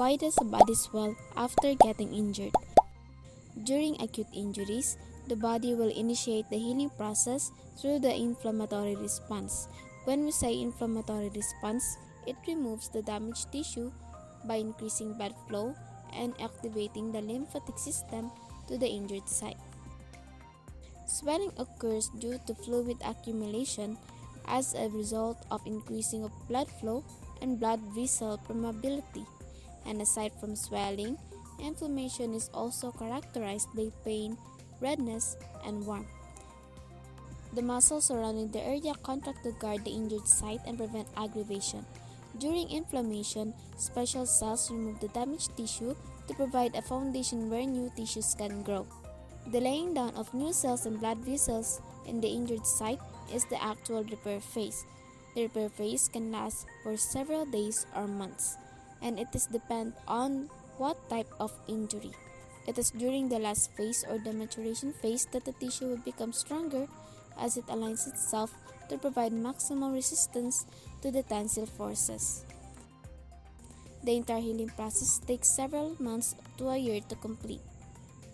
Why does the body swell after getting injured? During acute injuries, the body will initiate the healing process through the inflammatory response. When we say inflammatory response, it removes the damaged tissue by increasing blood flow and activating the lymphatic system to the injured site. Swelling occurs due to fluid accumulation as a result of increasing of blood flow and blood vessel permeability. And aside from swelling, inflammation is also characterized by pain, redness, and warmth. The muscles surrounding the area contract to guard the injured site and prevent aggravation. During inflammation, special cells remove the damaged tissue to provide a foundation where new tissues can grow. The laying down of new cells and blood vessels in the injured site is the actual repair phase. The repair phase can last for several days or months, and it is depend on what type of injury. It is during the last phase or the maturation phase that the tissue will become stronger as it aligns itself to provide maximum resistance to the tensile forces. The entire healing process takes several months to a year to complete.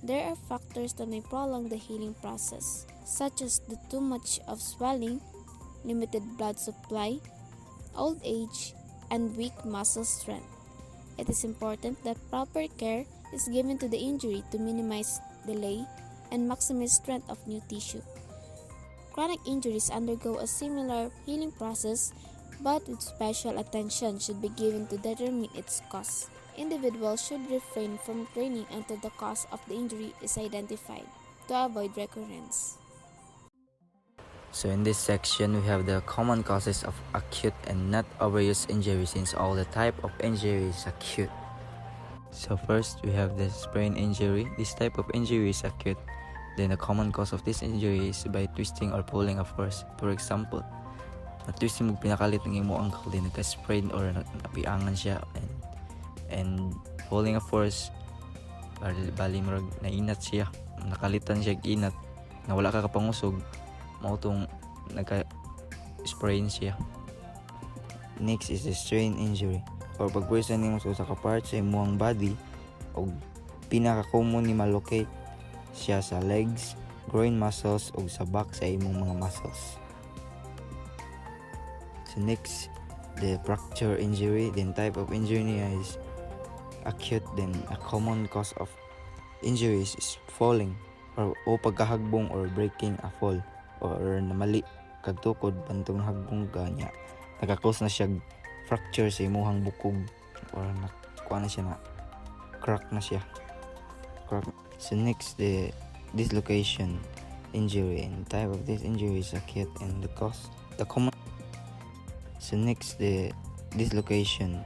There are factors that may prolong the healing process, such as the too much of swelling, limited blood supply, old age, and weak muscle strength. It is important that proper care is given to the injury to minimize delay and maximize strength of new tissue. Chronic injuries undergo a similar healing process, but with special attention should be given to determine its cause. Individuals should refrain from training until the cause of the injury is identified to avoid recurrence. So in this section, we have the common causes of acute and not overuse injury, since all the type of injury is acute. So first, we have the sprain injury. This type of injury is acute. Then the common cause of this injury is by twisting or pulling a force. For example, na-twist mo pinakalit ng imo ankle, then nagka-sprain or napiangan siya, and pulling a force, bali mo nainat siya, nakalitan siya inat, na wala ka kapangusog, mautong nagka-sprain siya. Next is the strain injury, or pagpwersa nimo sa usa ka part sa imong body, o pinaka-common ni malocate siya sa legs, groin muscles, o sa back sa imong mga muscles. So next, the fracture injury. Then type of injury niya is acute. Then a common cause of injuries is falling o pagkahagbong or breaking a fall, or namali kagtukod bantong hagbong ganya, nagka-cause na siya fracture sa imuhang bukog, or nakuha na siya na crack na siya. So next, the dislocation injury, and type of this injury is acute, and the common. So next, the dislocation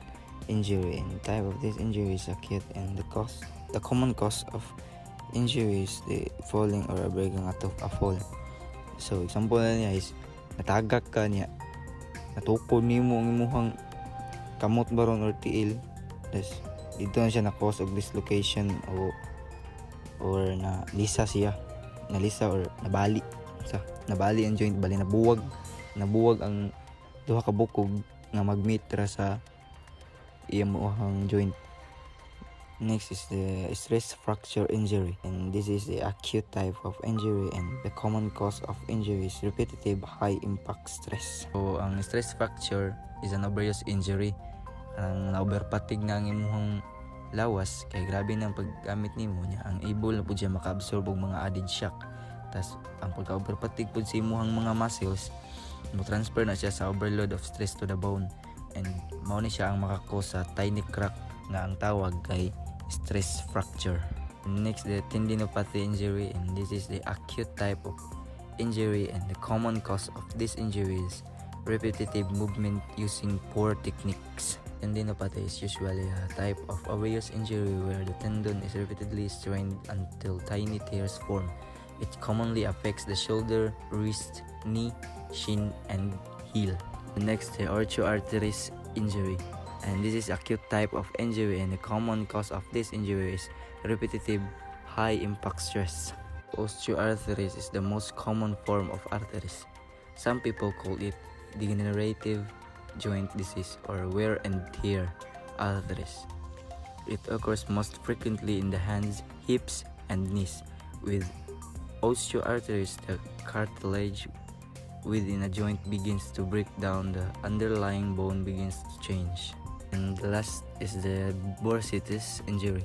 injury, and type of this injury is acute, and the common cause of injury is the falling or breaking out of a fall. So example na niya is natagak ka niya, natukod nimo ang imuhang kamot baron or tiil, tas dito na siya na cause of dislocation, or na lisa or nabali ang joint, bali nabuwag ang duha ka bukog nga magmitra sa iyang joint. Next is the stress fracture injury, and this is the acute type of injury, and the common cause of injury is repetitive high impact stress. So ang stress fracture is an overuse injury. Ang na-overpatig na ang imong lawas kay grabe nang paggamit nimo niya, ang able na pud siya maka-absorb og mga added shock. Tas ang pagka-overpatig pud sa imong mga muscles, mo transfer na siya sa overload of stress to the bone, and mao ni siya ang maka-cause sa tiny crack nga ang tawag kay stress fracture. Next, the tendinopathy injury, and this is the acute type of injury, and the common cause of this injury is repetitive movement using poor techniques. Tendinopathy is usually a type of overuse injury where the tendon is repeatedly strained until tiny tears form. It commonly affects the shoulder, wrist, knee, shin, and heel. Next, the osteoarthritis injury, and this is acute type of injury, and the common cause of this injury is repetitive high impact stress. Osteoarthritis is the most common form of arthritis. Some people call it degenerative joint disease or wear and tear arthritis. It occurs most frequently in the hands, hips, and knees. With osteoarthritis, the cartilage within a joint begins to break down, the underlying bone begins to change. And the last is the bursitis injury.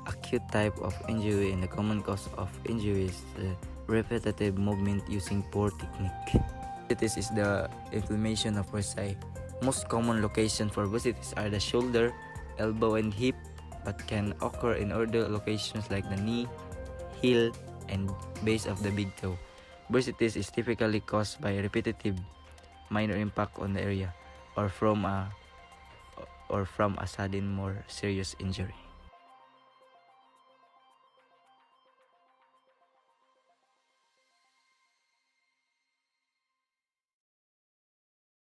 Acute type of injury and the common cause of injury is the repetitive movement using poor technique. Bursitis is the inflammation of bursae. Most common locations for bursitis are the shoulder, elbow, and hip, but can occur in other locations like the knee, heel, and base of the big toe. Bursitis is typically caused by repetitive minor impact on the area or from a sudden more serious injury.